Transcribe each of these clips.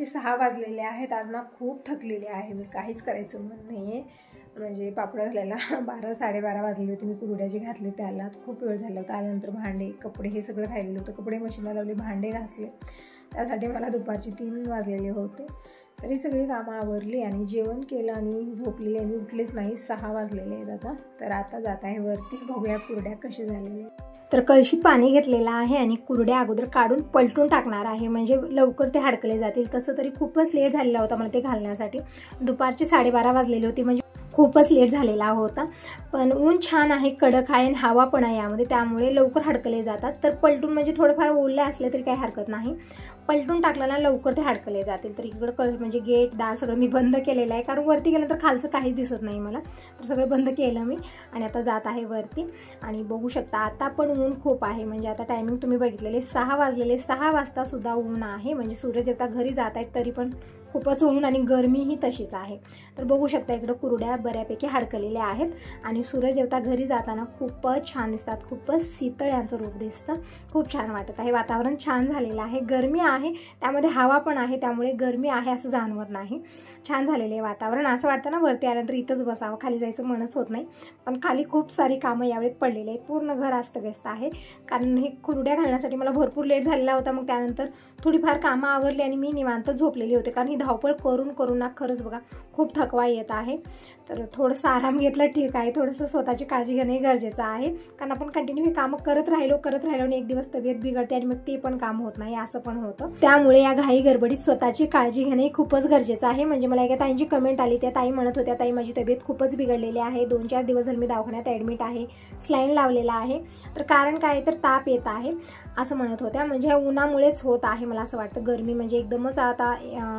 दुपारचे 6 वाजलेले आहेत. आज ना खूप थकलेले आहे मी, काहीच करायचं मन नाही आहे. म्हणजे पापड घालायला 12 साडेबारा वाजले होते. मी कुरड्या जे घातले त्याला खूप वेळ झाला होता. आल्यानंतर भांडे कपडे हे सगळं राहिलेलं होतं. कपडे मशीनला लावले, भांडे घासले, त्यासाठी मला दुपारचे 3 वाजलेले होते. तरी सगळी कामं आवरली आणि जेवण केलं आणि झोपलेले आणि उठलेच नाही. 6 वाजलेले आहेत आता. तर आता जात आहे वरती, बघूया कुरड्या कसे झालेले. तर कळशीत पाणी घेतलेलं आहे आणि कुरड्या अगोदर काढून पलटून टाकणार आहे, म्हणजे लवकर ते हडकले जातील. तसं तरी खूपच लेट झालेला होता मला ते घालण्यासाठी. दुपारचे 12:30 वाजलेले होते, म्हणजे खूपच लेट झालेला होता. पण ऊन छान आहे, कडक आहे आणि हवा पण आहे यामध्ये, त्यामुळे लवकर हडकले जातात. तर पलटून म्हणजे थोडंफार ओले असले तरी काही हरकत नाही, पलटून टाकल्याला लवकर ते हडकले जातील. तर इकडं म्हणजे गेट दार सगळं मी बंद केलेलं आहे, कारण वरती गेल्यानंतर खालचं काहीच दिसत नाही मला. तर सगळं बंद केलं मी आणि आता जात आहे वरती. आणि बघू शकता आता पण ऊन खूप आहे, म्हणजे आता टायमिंग तुम्ही बघितलेले 6 वाजलेले. 6 वाजता सुद्धा ऊन आहे, म्हणजे सूर्य जेव्हा घरी जात आहेत तरी पण खूपच ऊन आणि गरमीही तशीच आहे. तर बघू शकता इकडं कुरड्या बऱ्यापैकी हडकलेल्या आहेत आणि सूर्य जेवता घरी जाताना खूपच छान दिसतात. खूपच शीतळ यांचं रूप दिसतं, खूप छान वाटत आहे. वातावरण छान झालेलं आहे, गरमी आहे त्यामध्ये हवा पण आहे, त्यामुळे गरमी आहे असं जाणवत नाही. छान झालेलं आहे वातावरण. असं वाटतं ना वरती आल्यानंतर इथंच बसावं, खाली जायचं मनच होत नाही. पण खाली खूप सारी कामं यावेळेत पडलेली आहेत, पूर्ण घर अस्तव्यस्त आहे. कारण हे कुरड्या घालण्यासाठी मला भरपूर लेट झालेला होता. मग त्यानंतर थोडीफार कामं आवरली आणि मी निवांत झोपलेली होते, कारण ही धावपळ करून ना खरंच बघा खूप थकवा येत आहे. तर थोडंसं आराम घेतलं ठीक आहे, थोडंसं स्वतःची काळजी घेणे गरजेचं आहे. कारण आपण कंटिन्यू हे कामं करत राहिलो आणि एक दिवस तब्येत बिघडते आणि मग ते पण काम होत नाही, असं पण होतं. त्यामुळे या घाई गडबडीत स्वतःची काळजी घेणे खूपच गरजेचं आहे. म्हणजे मला एका ताईंची कमेंट आली, त्या ताई म्हणत होत्या, ताई माझी तब्येत खूपच बिघडलेली आहे, 2-4 दिवस झाले मी दवाखान्यात ॲडमिट आहे, स्लाईन लावलेला आहे. तर कारण काय, तर ताप येत आहे असं म्हणत होत्या. म्हणजे ह्या उन्हामुळेच होत आहे मला असं वाटतं. गरमी म्हणजे एकदमच आता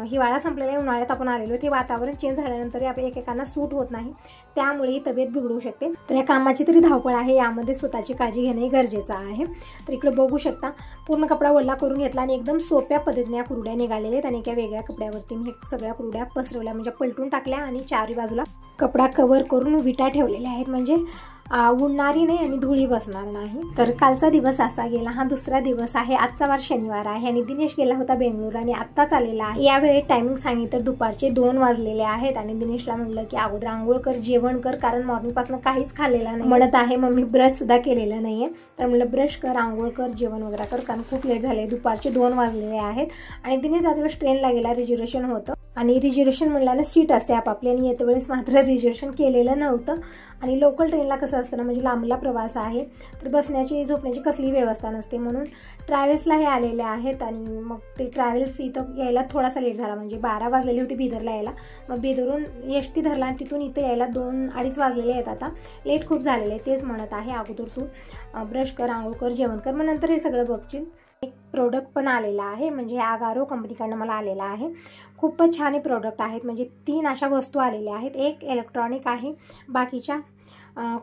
हिवाळा संपलेला, उन्हाळ्यात आपण आलेलो, ते वातावरण चेंज झाल्यानंतर आपण एकेकांना सूट होत नाही, त्यामुळे तब्येत बिघडू शकते. तर या कामाची तरी धावपळ आहे, यामध्ये स्वतःची काळजी घेणे गरजेचं आहे. तर इकडे बघू शकता पूर्ण कपडा ओला करून घेतला आणि एकदम सोप्या पद्धतीने या कुरड्या निघालेल्या आहेत. आणि एका वेगळ्या कपड्यावरती मी हे सगळ्या कुरड्या पसरवल्या, म्हणजे पलटून टाकल्या आणि चारही बाजूला कपडा कव्हर करून विटा ठेवलेल्या आहेत, म्हणजे उडणारी नाही आणि धुळी बसणार नाही. तर कालचा दिवस असा गेला. हा दुसरा दिवस आहे, आजचा वार शनिवार आहे आणि दिनेश गेला होता बेंगळूर आणि आत्ताच आलेला आहे. यावेळी टायमिंग सांगितलं दुपारचे 2 वाजलेले आहेत आणि दिनेशला म्हटलं की अगोदर आंघोळ कर, जेवण कर, कारण मॉर्निंग पासून काहीच खाल्लेलं नाही म्हणत आहे. मम्मी ब्रश सुद्धा केलेला नाहीये. तर म्हटलं ब्रश कर, आंघोळ कर, जेवण वगैरे कर, कारण खूप लेट झाले, दुपारचे 2 वाजलेले आहेत. आणि दिनेश जाते वेळेस ट्रेनला गेला, रिझर्वेशन होतं आणि रिझर्वेशन म्हणल्यानं सीट असते आपापली, आणि येते वेळेस मात्र रिझर्वेशन केलेलं नव्हतं. आणि लोकल ट्रेनला कसं असतं ना, म्हणजे लांबला प्रवास आहे तर बसण्याची झोपण्याची कसली व्यवस्था नसते, म्हणून ट्रॅव्हल्सला हे आलेले आहेत. आणि मग ते ट्रॅव्हल्स इथं यायला थोडासा लेट झाला, म्हणजे 12 वाजलेली होती बिदरला यायला. मग बिदरून एसटी धरला आणि तिथून इथं यायला 2-2:30 वाजलेले आहेत. आता लेट खूप झालेले आहे. तेच म्हणत आहे अगोदर तू ब्रश कर, आंघोळ कर, जेवण कर, मग नंतर हे सगळं बघशील. एक प्रोडक्ट पण आलेला आहे, म्हणजे आगारो कंपनीकडनं मला आलेला आहे. खूपच छान हे प्रोडक्ट आहेत, म्हणजे 3 अशा वस्तू आलेल्या आहेत. एक इलेक्ट्रॉनिक आहे, बाकीच्या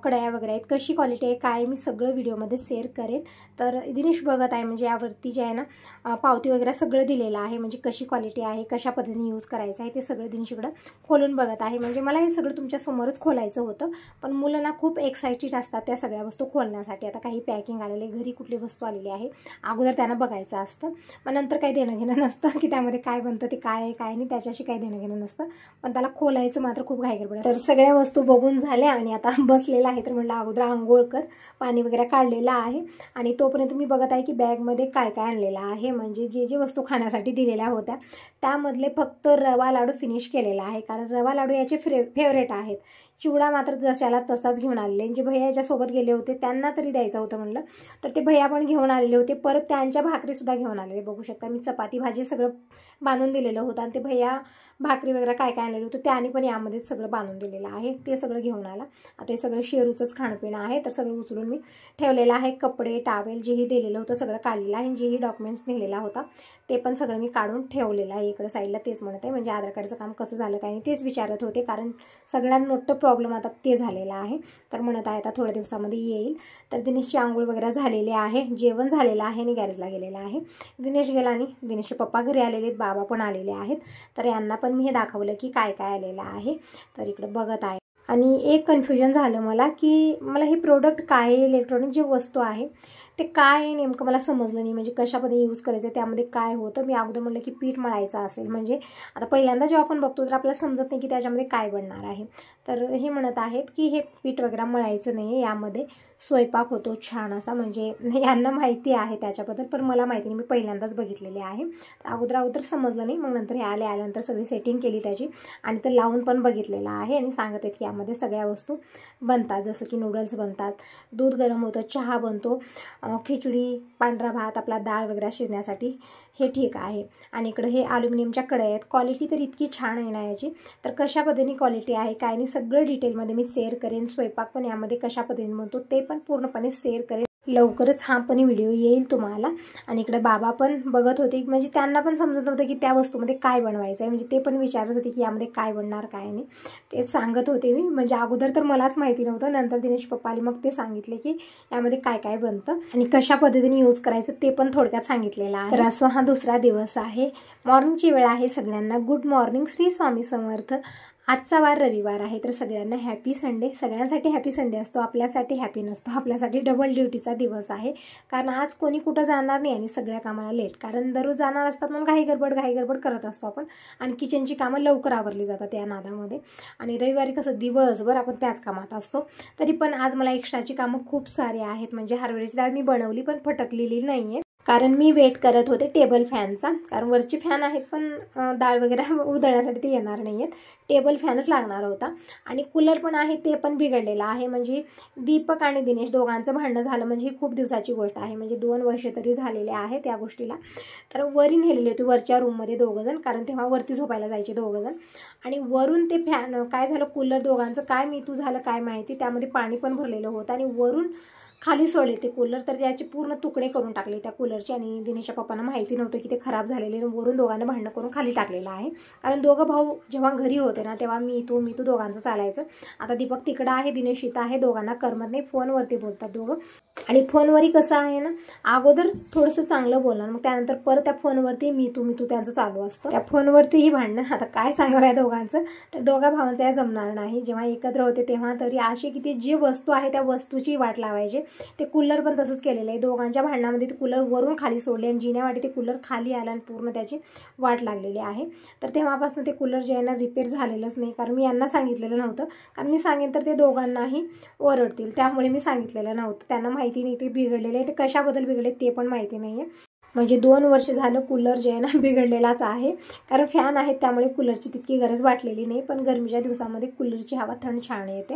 कढया वगैरे आहेत. कशी क्वालिटी आहे काय मी सगळं व्हिडिओमध्ये शेअर करेन. तर दिनेश बघत आहे, म्हणजे यावरती जे आहे ना पावती वगैरे सगळं दिलेलं आहे, म्हणजे कशी क्वालिटी आहे, कशा पद्धतीने यूज करायचं आहे ते सगळं दिनेश इकडं खोलून बघत आहे. म्हणजे मला हे सगळं तुमच्या समोरच खोलायचं होतं, पण मुलांना खूप एक्साइटेड असतात त्या सगळ्या वस्तू खोलण्यासाठी. आता काही पॅकिंग आलेले, घरी कुठली वस्तू आलेली आहे अगोदर त्यांना बघायचं असतं, मग नंतर काही देणं घेणं नसतं की त्यामध्ये काय बनतं, ते काय आहे काय नाही, त्याच्याशी काही देणं घेणं नसतं, पण त्याला खोलायचं मात्र खूप घाई गडबड. तर सगळ्या वस्तू बघून झाल्या आणि आता बसलेला आहे. तर म्हटलं अगोदर आंघोळ कर, पाणी वगैरे काढलेलं आहे. आणि तोपर्यंत मी बघत आहे की बॅगमध्ये काय काय आणलेलं आहे, म्हणजे जे वस्तू खाण्यासाठी दिलेल्या होत्या त्यामधले फक्त रवा लाडू फिनिश केलेला आहे, कारण रवा लाडू याचे फेवरेट आहेत. चिवडा मात्र जशाला तसाच घेऊन आलेले. जे भैया याच्यासोबत गेले होते त्यांना तरी द्यायचं होतं म्हणलं, तर ते भैया पण घेऊन आलेले होते. परत त्यांच्या भाकरीसुद्धा घेऊन आलेले. बघू शकता मी चपाती भाजी सगळं बांधून दिलेलं होतं आणि ते भैया भाकरी वगैरे काय काय आणलेलं होतं त्याने पण यामध्ये सगळं बांधून दिलेलं आहे, ते सगळं घेऊन आला. आता हे सगळं शेरूचंच खाणपिणं आहे, तर सगळं उचलून मी ठेवलेलं आहे. कपडे टावेल जेही दिलेलं होतं सगळं काढलेलं आहे, जेही डॉक्युमेंट्स नेलेला होता ते पण सगळं मी काढून ठेवलेलं आहे इकडं साईडला. तेच म्हणत आहे, म्हणजे आधार कार्डचं काम कसं झालं काय नाही तेच विचारत होते, कारण सगळ्यात मोठं प्रॉब्लेम आता ते झालेलं आहे. तर म्हणत आहे आता थोड्या दिवसामध्ये येईल. तर दिनेशची आंघोळ वगैरे झालेली आहे, जेवण झालेलं आहे आणि गॅरेजला गेलेला आहे. दिनेश गेला आणि दिनेशचे पप्पा घरी आलेले आहेत, बाबा पण आलेले आहेत. तर यांना पण मी हे दाखवलं की काय काय आलेलं आहे. तर इकडे बघत आहे आणि एक कन्फ्युजन झालं मला की मला हे प्रोडक्ट काय आहे, इलेक्ट्रॉनिक जे वस्तू आहे ते काय आहे नेमकं मला समजलं नाही. म्हणजे कशा पद्धतीने यूज करायचं, त्यामध्ये काय होतं. मी अगोदर म्हटलं की पीठ मळायचं असेल, म्हणजे आता पहिल्यांदा जेव्हा आपण बघतो तर आपल्याला समजत नाही की त्याच्यामध्ये काय बनणार आहे. तर हे म्हणत आहेत की हे पीठ वगैरे मळायचं नाही आहे, यामध्ये स्वयंपाक होतो छान असा. म्हणजे यांना माहिती आहे त्याच्याबद्दल, पण मला माहिती नाही, मी पहिल्यांदाच बघितलेले आहे. तर अगोदर समजलं नाही. मग नंतर हे आल्यानंतर सगळी सेटिंग केली त्याची आणि ते लावून पण बघितलेलं आहे. आणि सांगत आहेत की यामध्ये सगळ्या वस्तू बनतात, जसं की नूडल्स बनतात, दूध गरम होतं, चहा बनतो, खिचडी, पांढरा भात, आपला डाळ वगैरे शिजण्यासाठी हे ठीक आहे. आणि इकडे हे ॲल्युमिनियमच्या कढया आहेत. क्वालिटी तर इतकी छान आहे ना याची. तर कशा पद्धतीने क्वालिटी आहे काय नाही सगळं डिटेलमध्ये मी शेअर करेन. स्वयंपाक पण यामध्ये कशा पद्धतीने बनतो ते पण पूर्णपणे शेअर करेन. लवकरच हा पण व्हिडिओ येईल तुम्हाला. आणि इकडे बाबा पण बघत होते, म्हणजे त्यांना पण समजत नव्हतं की त्या वस्तूमध्ये काय बनवायचं आहे. म्हणजे ते पण विचारत होते की यामध्ये काय बनणार काय नाही, ते सांगत होते मी. म्हणजे अगोदर तर मलाच माहिती नव्हतं, नंतर दिनेश पप्पा आले मग ते सांगितले की यामध्ये काय काय बनतं आणि कशा पद्धतीने यूज करायचं ते पण थोडक्यात सांगितलेलं आहे. तर असं हा दुसरा दिवस आहे. मॉर्निंगची वेळ आहे. सगळ्यांना गुड मॉर्निंग, श्री स्वामी समर्थ. आजचा वार रविवार आहे, तर सगळ्यांना हॅपी संडे. सगळ्यांसाठी हॅपी संडे असतो, आपल्यासाठी हॅपी नसतो. आपल्यासाठी डबल ड्युटीचा दिवस आहे, कारण आज कोणी कुठं जाणार नाही आणि सगळ्या कामाला लेट. कारण दररोज जाणार असतात म्हणून घाई गडबड करत असतो आपण, आणि किचनची कामं लवकर आवरली जातात या नादामध्ये. आणि रविवारी कसं दिवसभर आपण त्याच कामात असतो. तरी पण आज मला एक्स्ट्राची कामं खूप सारी आहेत. म्हणजे हरभऱ्याची डाळ मी बनवली पण फटकलेली नाही आहे, कारण मी वेट करत होते टेबल फॅनचा. कारण वरची फॅन आहेत पण डाळ वगैरे उधळण्यासाठी ते येणार नाही आहेत, टेबल फॅनच लागणार होता. आणि कूलर पण आहे, ते पण बिघडलेलं आहे. म्हणजे दीपक आणि दिनेश दोघांचं भांडणं झालं, म्हणजे ही खूप दिवसाची गोष्ट आहे. म्हणजे 2 वर्ष तरी झालेले आहे त्या गोष्टीला. तर वरी नेलेली होती वरच्या रूममध्ये दोघंजण, कारण तेव्हा वरती झोपायला जायचे दोघंजण. आणि वरून ते फॅन काय झालं, कूलर दोघांचं काय मितू झालं काय माहिती, त्यामध्ये पाणी पण भरलेलं होतं आणि वरून खाली सोडले ते कूलर. तर त्याचे पूर्ण तुकडे करून टाकले त्या कूलरचे. आणि दिनेशच्या पप्पांना माहिती नव्हतं की ते खराब झालेले, वरून दोघांना भांडणं करून खाली टाकलेलं आहे. कारण दोघं भाऊ जेव्हा घरी होते ना तेव्हा मी तू दोघांचं चालायचं. आता दीपक तिकडं आहे, दिनेश इथं आहे, दोघांना करमत नाही, फोनवरती बोलतात दोघं. आणि फोनवरही कसं आहे ना, अगोदर थोडंसं चांगलं बोलणार, मग त्यानंतर परत त्या फोनवरती मी तू त्यांचं चालू असतं. त्या फोनवरतीही भांडणं. आता काय सांगावं या दोघांचं. तर दोघा भावांचं या जमणार नाही. जेव्हा एकत्र होते तेव्हा तरी अशी की ती जी वस्तू आहे त्या वस्तूची वाट लावायची. ते कूलर पण तसंच केलेलं आहे. दोघांच्या भांडणामध्ये ते कूलर वरून खाली सोडले आणि जिन्यावाटी ते कूलर खाली आलं आणि पूर्ण त्याची वाट लागलेली आहे. तर तेव्हापासून ते कूलर जे आहे ना रिपेअर झालेलंच नाही, कारण मी यांना सांगितलेलं नव्हतं. कारण मी सांगेन तर ते दोघांनाही ओरडतील, त्यामुळे मी सांगितलेलं नव्हतं. त्यांना माहिती नाही ते बिघडलेले आहे, ते कशाबद्दल बिघडले ते पण माहिती नाही आहे. म्हणजे 2 वर्ष झालं कूलर जे आहे ना बिघडलेलाच आहे. कारण फॅन आहेत त्यामुळे कूलरची तितकी गरज वाटलेली नाही, पण गरमीच्या दिवसामध्ये कूलरची हवा थंड छान येते.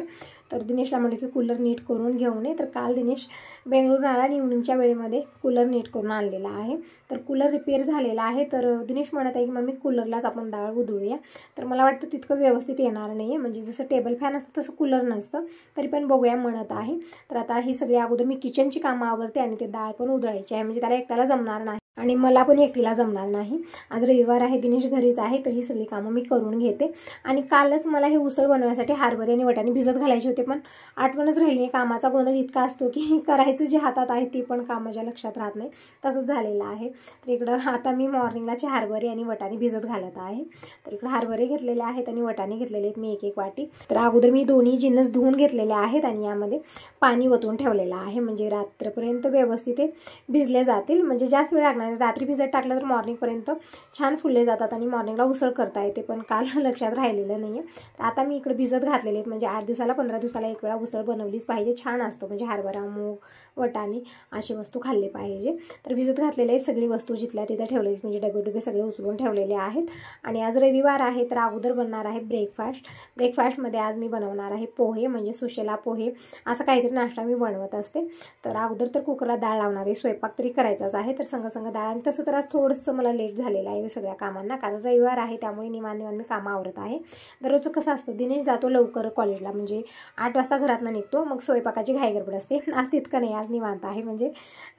तर दिनेशला म्हटलं की कूलर नीट करून घेऊन ये. तर काल दिनेश बेंगळूरून आला आणि इव्हनिंगच्या वेळेमध्ये कूलर नीट करून आणलेला आहे. तर कूलर रिपेअर झालेला आहे. तर दिनेश म्हणत आहे की मम्मी कूलरलाच आपण डाळ उधळूया. तर मला वाटतं तितकं व्यवस्थित येणार नाही आहे. म्हणजे जसं टेबल फॅन असतं तसं कूलर नसतं, तरी पण बघूया म्हणत आहे. तर आता ही सगळी अगोदर मी किचनची कामं आवरते आणि ते डाळ पण उधळायची आहे. म्हणजे त्याला एकट्याला जमणार नाही आणि मला पण एकटीला जमणार नाही. आज रविवार आहे, दिनेश घरीच आहे, तर ही सगळी कामं मी करून घेते. आणि कालच मला हे उसळ बनवण्यासाठी हरभरे आणि वाटाणे भिजत घालायचे होते, पण आठवणच राहिली नाही. कामाचा गोंधळ इतका असतो की करायचं जे हातात आहे ते पण काम माझ्या लक्षात राहत नाही, तसंच झालेलं आहे. तर इकडं आता मी मॉर्निंगलाचे हरभरे आणि वाटाणे भिजत घालत आहे. तर इकडं हरभरे घेतलेले आहेत आणि वाटाणे घेतलेले आहेत मी 1-1 वाटी. तर अगोदर मी दोन्ही जिन्नस धुवून घेतलेले आहेत आणि यामध्ये पाणी ओतून ठेवलेलं आहे, म्हणजे रात्रपर्यंत व्यवस्थित ते भिजले जातील. म्हणजे जास्त वेळ लागणार, रात्री भिजत टाकलं तर मॉर्निंगपर्यंत छान फुलले जातात आणि मॉर्निंगला उसळ करता येते, पण काल लक्षात राहिलेलं नाही आहे. तर आता मी इकडे भिजत घातलेले आहेत. म्हणजे 8 दिवसाला 15 दिवसाला एक वेळा उसळ बनवलीच पाहिजे, छान असतं. म्हणजे हरभरा, मूग, वाटाणे अशी वस्तू खाल्ली पाहिजे. तर भिजत घातलेले आहेत सगळी वस्तू, जिथल्या तिथं ठेवलेली, म्हणजे डबे सगळे उचलून ठेवलेले आहेत. आणि आज रविवार आहे, तर अगोदर बनणार आहे ब्रेकफास्टमध्ये आज मी बनवणार आहे पोहे, म्हणजे सुशेला पोहे असं काहीतरी नाश्ता मी बनवत असते. तर अगोदर तर कुकरला डाळ लावणार आहे, स्वयंपाक तरी करायचाच आहे, तर संग डाळ. आणि तसं तर आज थोडंसं मला लेट झालेलं आहे सगळ्या कामांना, कारण रविवार आहे त्यामुळे निवांत मी कामं आवरत आहे. दररोजचं कसं असतं, दिनेश जातो लवकर कॉलेजला, म्हणजे 8 वाजता घरातनं निघतो, मग स्वयंपाकाची घाई गडबड असते. आज तितकं नाही, आज निवांत आहे. म्हणजे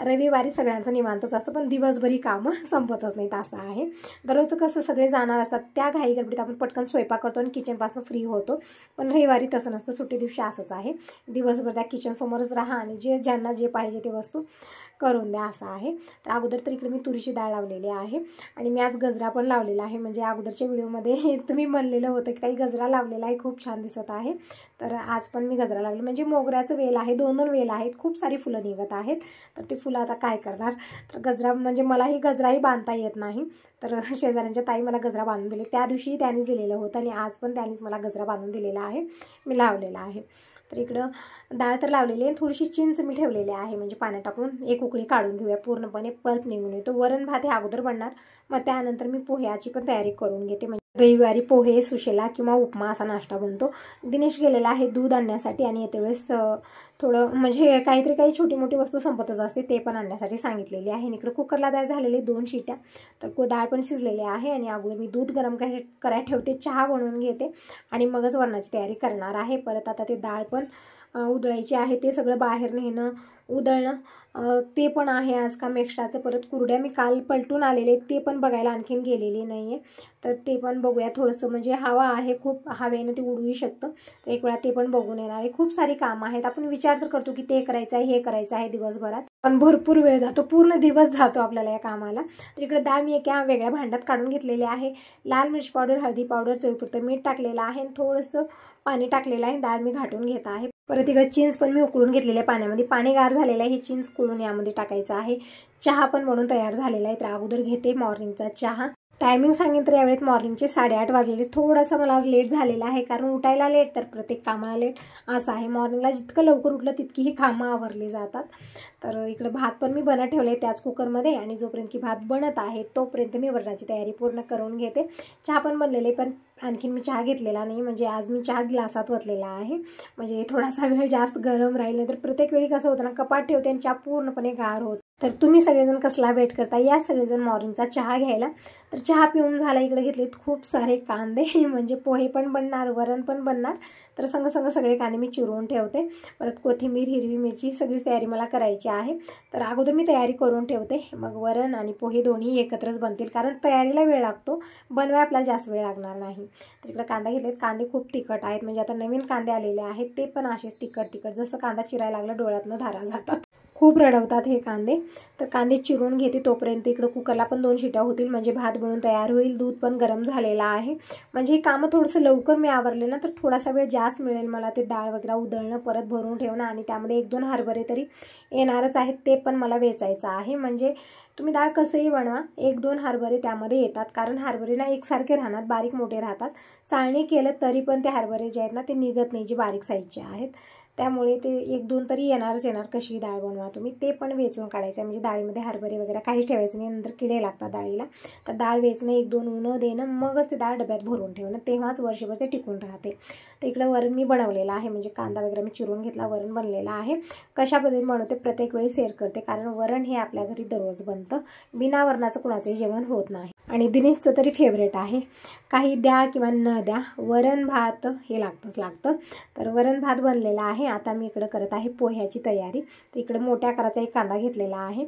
रविवारी सगळ्यांचं निवांतच असतं, पण दिवसभरी कामं संपतच नाहीत असं आहे. दररोजचं कसं सगळे जाणार असतात, त्या घाई गडबडीत आपण पटकन स्वयंपाक करतो आणि किचनपासून फ्री होतो. पण रविवारी तसं नसतं, सुट्टी दिवशी असंच आहे. दिवसभर त्या किचनसमोरच राहा आणि ज्यांना जे पाहिजे ते वस्तू करून द्या असं आहे. तर अगोदर तर इकडे मी तुरीची डाळ लावलेली आहे आणि मी आज गजरा पण लावलेला आहे. म्हणजे अगोदरच्या व्हिडिओमध्ये तुम्ही म्हणलेलं होतं की काही गजरा लावलेला आहे, खूप छान दिसत आहे. तर आज पण मी गजरा लावले. म्हणजे मोगऱ्याचं वेल आहे, 2 वेल आहेत, खूप सारी फुलं निघत आहेत. तर ते फुलं आता काय करणार. तर गजरा म्हणजे मलाही गजराही बांधता येत नाही. तर शेजाऱ्यांच्या ताई मला गजरा बांधून दिले. त्या दिवशी त्यांनीच दिलेलं होतं आणि आज पण त्यांनीच मला गजरा बांधून दिलेला आहे, मी लावलेला आहे. तर इकडं डाळ तर लावलेली आहे. थोडीशी चिंच मी ठेवलेली आहे, म्हणजे पाण्यात टाकून एक उकळी काढून घेऊया, पूर्णपणे पल्प निघून येतो. वरण भात हे अगोदर बनणार, मग त्यानंतर मी पोह्याची पण तयारी करून घेते. म्हणजे रविवारी पोहे, सुशेला किंवा उपमा असा नाश्ता बनतो. दिनेश गेलेला आहे दूध आणण्यासाठी आणि येते वेळेस थोडं म्हणजे काही छोटी मोठी वस्तू संपतच असते, ते पण आणण्यासाठी सांगितलेली आहे. इकडे कुकरला डाळ झालेली 2 शिट्या, तर डाळ पण शिजलेली आहे. आणि अगोदर मी दूध गरम करायला ठेवते, चहा बनवून घेते आणि मगच वरणाची तयारी करणार आहे. परत आता ते डाळ पण उदळायची आहे, ते सगळं बाहेर नेणं, उदळणं ते पण आहे आज काम एक्स्ट्राचं. परत कुरड्या मी काल पलटून आलेले, ते पण बघायला आणखीन गेलेली नाही आहे. तर ते पण बघूया थोडंसं, म्हणजे हवा आहे खूप, हवेनं ते उडवू शकतं. तर एक वेळा ते पण बघून येणार आहे. खूप सारी कामं आहेत. आपण विचार तर करतो की ते करायचं आहे, हे करायचं आहे दिवसभरात, पण भरपूर वेळ जातो, पूर्ण दिवस जातो आपल्याला या कामाला. तर इकडे डाळ मी एका वेगळ्या भांड्यात काढून घेतलेली आहे. लाल मिरची पावडर, हळदी पावडर, चवीपुरतं मीठ टाकलेलं आहे आणि थोडंसं पाणी टाकलेलं आहे. डाळ मी घाटून घेत आहे. परत इकडे चिंच पण मी उकळून घेतलेल्या पाण्यामध्ये, पाणी गार झालेलं आहे, ही चिंच कुळून यामध्ये टाकायचं आहे. चहा पण बनवून तयार झालेला आहे. तर अगोदर घेते मॉर्निंगचा चहा. टायमिंग सांगेन तर यावेळेत मॉर्निंगचे 8:30 वाजलेले. थोडासा मला आज लेट झालेला आहे, कारण उठायला लेट तर प्रत्येक कामाला लेट असं आहे. मॉर्निंगला जितकं लवकर उठलं तितकी ही कामं आवरली जातात. तर इकडे भात पण मी बनत ठेवले त्याच कुकरमध्ये, आणि जोपर्यंत की भात बनत आहे तोपर्यंत मी वरणाची तयारी पूर्ण करून घेते. चहा पण बनलेले, पण आणखीन मी चहा घेतलेला नाही, म्हणजे आज मी चहा ग्लासात ओतलेला आहे. म्हणजे थोडासा वेळ जास्त गरम राहील, तर प्रत्येक वेळी कसं होतं ना, कपाट ठेवते आणि चहा पूर्णपणे गार होत. तर तुम्ही सगळेजण कसला वेट करता, या सगळेजण मॉर्निंगचा चहा घ्यायला. तर चहा पिऊन झाला. इकडे घेतलेत खूप सारे कांदे, म्हणजे पोहे पण बनणार, वरण पण बनणार. तर संग सगळे कांदे मी चिरून ठेवते. परत कोथिंबीर, हिरवी मिरची सगळीच तयारी मला करायची आहे. तर अगोदर मी तयारी करून ठेवते, मग वरण आणि पोहे दोन्ही एकत्रच बनतील, कारण तयारीला वेळ लागतो, बनवाय आपल्याला जास्त वेळ लागणार नाही. तर इकडे कांदा घेतलेत. कांदे खूप तिखट आहेत, म्हणजे आता नवीन कांदे आलेले आहेत, ते पण असेच तिखट जसं कांदा चिरायला लागला डोळ्यातनं धारा जातात, खूप रडवतात हे कांदे. तर कांदे चिरून घेते तोपर्यंत इकडे कुकरला पण 2 शिट्या होतील, म्हणजे भात बनवून तयार होईल. दूध पण गरम झालेला आहे. म्हणजे हे कामं थोडंसं लवकर मी आवरले ना, तर थोडासा वेळ जास्त मिळेल मला ते डाळ वगैरे उदळणं, परत भरून ठेवणं, आणि त्यामध्ये 1-2 हरभरे तरी येणारच आहेत, ते पण मला वेचायचं आहे. म्हणजे तुम्ही डाळ कसंही बनवा, 1-2 हरभरे त्यामध्ये येतात, कारण हरभरे ना एकसारखे राहणार, बारीक मोठे राहतात. चाळणी केलं तरी पण ते हरभरे जे आहेत ना, ते निघत नाही, जे बारीक साईजचे आहेत. त्यामुळे ते 1-2 तरी येणार. कशी डाळ बनवा तुम्ही, ते पण वेचून काढायचं आहे. म्हणजे डाळीमध्ये हरभरे वगैरे काहीच ठेवायचं नाही, नंतर किडे लागतात डाळीला. तर डाळ वेचणं, 1-2 उन्हं देणं, मगच ते डाळ डब्यात भरून ठेवणं, तेव्हाच वर्षभर ते टिकून राहते. तर इकडं वरण मी बनवलेलं आहे, म्हणजे कांदा वगैरे मी चिरून घेतला, वरण बनलेलं आहे. कशा पद्धतीने बनवते प्रत्येक वेळी शेअर करते, कारण वरण हे आपल्या घरी दररोज बनतं. बिना वरणाचं कुणाचंही जेवण होत नाही, आणि दिनेशचं तरी फेवरेट आहे. काही द्या किंवा न द्या, वरण भात हे लागतं. तर वरण भात बनलेला आहे. आता मी इकडे करत आहे पोह्याची तयारी. तर इकडे मोठ्या आकाराचा एक कांदा घेतलेला आहे.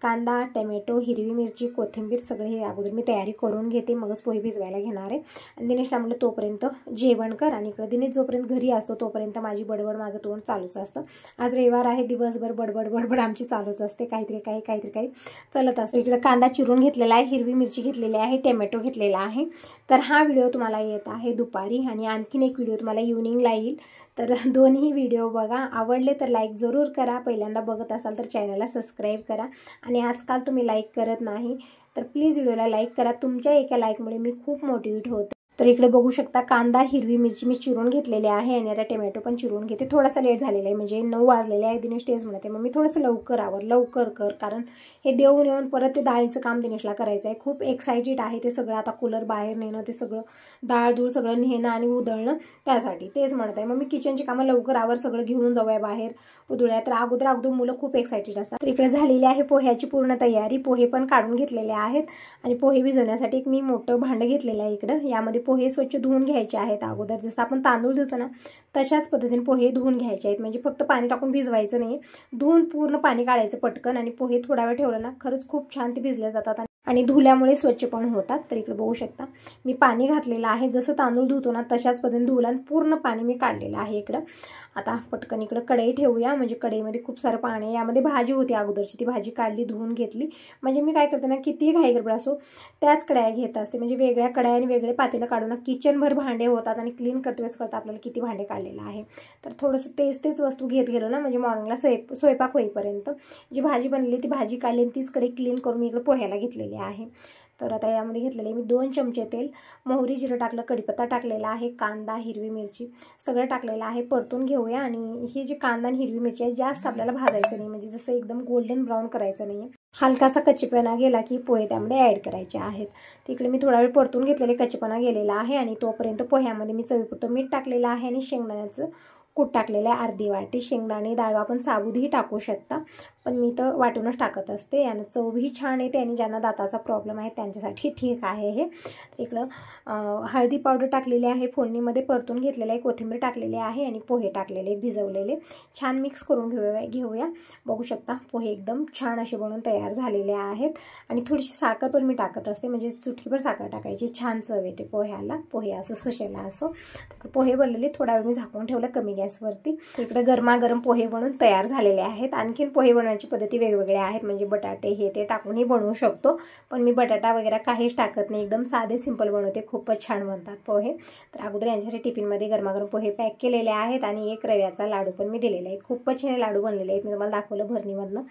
कांदा, टमॅटो, हिरवी मिरची, कोथिंबीर सगळे हे अगोदर मी तयारी करून घेते, मगच पोहे भिजवायला घेणार आहे. आणि दिनेशला म्हटलं तोपर्यंत जेवण कर, आणि इकडे दिनेश जोपर्यंत घरी असतो तोपर्यंत माझी बडबड, माझं तोंड चालूच असतं. आज रविवार आहे, दिवसभर बडबड आमची चालूच असते, काहीतरी काही चालत असतं. इकडे कांदा चिरून घेतलेला आहे, हिरवी मिरची घेतलेली आहे, टमॅटो घेतलेला आहे. तर हा व्हिडिओ तुम्हाला येत आहे दुपारी, आणि आणखीन एक व्हिडिओ तुम्हाला इव्हनिंगला येईल. तर दोन्ही व्हिडिओ बघा. आवडले तर लाईक जरूर करा. पहिल्यांदा बघत असाल तर चॅनलला सबस्क्राईब करा. आणि आजकाल तुम्ही लाईक करत नाही, तर प्लीज व्हिडिओला लाईक करा. तुमच्या एका लाईकमुळे मी खूप मोटिवेट होते. तर इकडे बघू शकता कांदा, हिरवी मिरची मी चिरून घेतलेली आहे, आणि आता टमॅटो पण चिरून घेते. थोडासा लेट झालेला आहे, म्हणजे 9 वाजलेले आहे. दिनेश तेच म्हणते मग मी थोडंसं लवकर कर, कारण हे देऊन येऊन परत ते डाळीचं काम दिनेशला करायचं आहे. खूप एक्सायटेड आहे ते सगळं. आता कूलर बाहेर नेणं, ते सगळं डाळ सगळं नेणं आणि उदळणं, त्यासाठी तेच म्हणत आहे मग मी किचनची कामं लवकर सगळं घेऊन जाऊया बाहेर उदळ्या. तर अगोदर मुलं खूप एक्सायटेड असतात. तर इकडे झालेली आहे पोह्याची पूर्ण तयारी. पोहे पण काढून घेतलेले आहेत, आणि पोहे भिजवण्यासाठी एक मी मोठं भांडं घेतलेलं आहे इकडं. यामध्ये पोहे स्वच्छ धुवून घ्यायचे आहेत अगोदर, जसं आपण तांदूळ धुतो ना तशाच पद्धतीने पोहे धुवून घ्यायचे आहेत. म्हणजे फक्त पाणी टाकून भिजवायचं नाही, धुवून पूर्ण पाणी काढायचं पटकन, आणि पोहे थोडा वेळ ठेवलं ना खरंच खूप छान ते भिजले जातात, आणि धुल्यामुळे स्वच्छ पण होतात. तर इकडे बघू शकता मी पाणी घातलेलं आहे, जसं तांदूळ धुतो ना तशाच पद्धतीने धुवलं, आणि पूर्ण पाणी मी काढलेलं आहे इकडं. आता पटकन इकडं कढई ठेवूया, म्हणजे कढईमध्ये खूप सारं पाणी, यामध्ये भाजी होती अगोदरची, ती भाजी काढली, धुवून घेतली. म्हणजे मी काय करते ना, कितीही घाई गडबड असो त्याच कढया घेत असते, म्हणजे वेगळ्या कढया आणि वेगळे पातेलं काढून ना किचनभर भांडे होतात आणि क्लीन करते वेळेस कळतं आपल्याला किती भांडे काढलेलं आहे. तर थोडंसं तेच वस्तू घेत गेलो ना, म्हणजे मॉर्निंगला स्वयंपाक होईपर्यंत जी भाजी बनलेली ती भाजी काढली आणि तीच कढई क्लीन करून मी इकडे पोह्याला घेतलेली आहे. तर आता यामध्ये घेतलेले मी 2 चमचे तेल, मोहरी जिरं टाकलं, कढीपत्ता टाकलेला आहे, कांदा, हिरवी मिरची सगळं टाकलेलं आहे. परतून घेऊया. आणि ही जी कांदा आणि हिरवी मिरची आहे जास्त आपल्याला भाजायचं नाही, म्हणजे जसं एकदम गोल्डन ब्राऊन करायचं नाही. हलकासा कच्चेपणा गेला की पोहे त्यामध्ये ॲड करायचे आहेत. तिकडे मी थोडा वेळ परतून घेतलेले, कच्चेपणा गेलेला आहे. आणि तोपर्यंत पोह्यामध्ये मी चवीपुरतं मीठ टाकलेलं आहे आणि शेंगदाण्याचं कूट टाकलेलं आहे अर्धी वाटी. शेंगदाणे डाळ आपण साबुतही टाकू शकता, पण मी तर वाटूनच टाकत असते, यानं चवही छान येते आणि ज्यांना दाताचा प्रॉब्लेम आहे त्यांच्यासाठी ठीक आहे हे. इकडं हळदी पावडर टाकलेली आहे, फोडणीमध्ये परतून घेतलेलं आहे, कोथिंबीर टाकलेली आहे आणि पोहे टाकलेले भिजवलेले. छान मिक्स करून घेऊया. बघू शकता पोहे एकदम छान असे बनवून तयार झालेले आहेत. आणि थोडीशी साखर पण मी टाकत असते, म्हणजे चुटकीभर साखर टाकायची, छान चव येते पोह्याला, पोहे असो सुशेला असो. पोहे बनलेले, थोडा वेळ मी झाकून ठेवलं कमी गॅसवरती. इकडे गरमागरम पोहे बनवून तयार झालेले आहेत. आणखीन पोहे बनवण्याची पद्धती वेगवेगळ्या आहेत, म्हणजे बटाटे हे ते टाकूनही बनवू शकतो, पण मी बटाटा वगैरे काहीच टाकत नाही, एकदम साधे सिंपल बनवते, खूपच छान बनतात पोहे. तर अगोदर यांच्यासाठी टिफिनमध्ये गरमागरम पोहे पॅक केलेले आहेत आणि एक रव्याचा लाडू पण मी दिलेला आहे. खूपच छान लाडू बनलेले आहेत, मी तुम्हाला दाखवलं भरणीमधनं.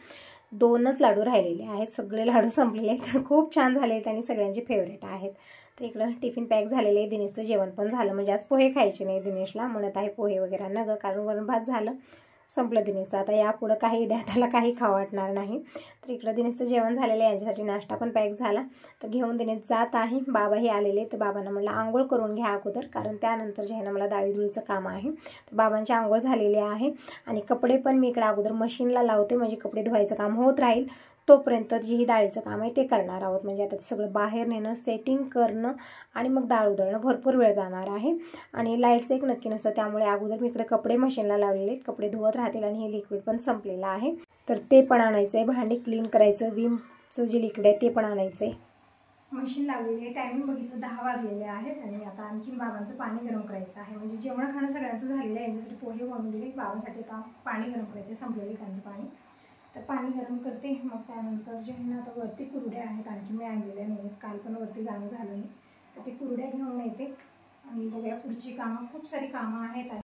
2च लाडू राहिलेले आहेत, सगळे लाडू संपलेले आहेत, खूप छान झाले आहेत आणि सगळ्यांचे फेवरेट आहेत. तर इकडं टिफिन पॅक झालेले आहे, दिनेशचं जेवण पण झालं, म्हणजे आज पोहे खायचे नाही दिनेशला, म्हणत आहे पोहे वगैरे न गं, कारण वरण भात झालं, संपलं दिनेशचं. आता यापुढं काही द्या त्याला काही खावं वाटणार नाही. तर इकडं दिनेशचं जेवण झालेलं आहे, यांच्यासाठी नाश्ता पण पॅक झाला. तर घेऊन दिनेश जात आहे. बाबाही आलेले, तर बाबांना म्हटलं आंघोळ करून घ्या अगोदर, कारण त्यानंतर जे आहे ना मला डाळीधुळीचं काम आहे. तर बाबांची आंघोळ झालेली आहे आणि कपडे पण मी इकडं अगोदर मशीनला लावते, म्हणजे कपडे धुवायचं काम होत राहील, तोपर्यंत जे ही डाळीचं काम आहे ते करणार आहोत. म्हणजे आता सगळं बाहेर नेणं, सेटिंग करणं आणि मग डाळ उधळणं भरपूर वेळ जाणार आहे. आणि लाईटचं एक नक्की नसतं, त्यामुळे अगोदर मी इकडे कपडे मशीनला लावलेले, कपडे धुवत राहतील. आणि हे लिक्विड पण संपलेलं आहे, तर ते पण आणायचं आहे. भांडी क्लीन करायचं, विमचं जे लिक्विड आहे ते पण आणायचं आहे. मशीन लावलेली आहे, टायमिंग बघितलं 10 वाजलेले आहेत. आणि आता आणखीन बाबांचं पाणी गरम करायचं आहे, म्हणजे जेवण खाणं सगळ्यांचं झालेलं आहे. यांच्यासाठी पोहे बनवून दिले, बाबांसाठी आता पाणी गरम करायचं, संपलेलं त्यांचं पाणी. तर पाणी गरम करते, मग त्यानंतर जे आहे ना आता वरती कुरड्या आहेत, आणखी मी आणलेल्या नाही, काल पण वरती जाणं झालं नाही, तर ते कुरड्या घेऊन येते आणि बघूया पुढची कामं, खूप सारी कामं आहेत.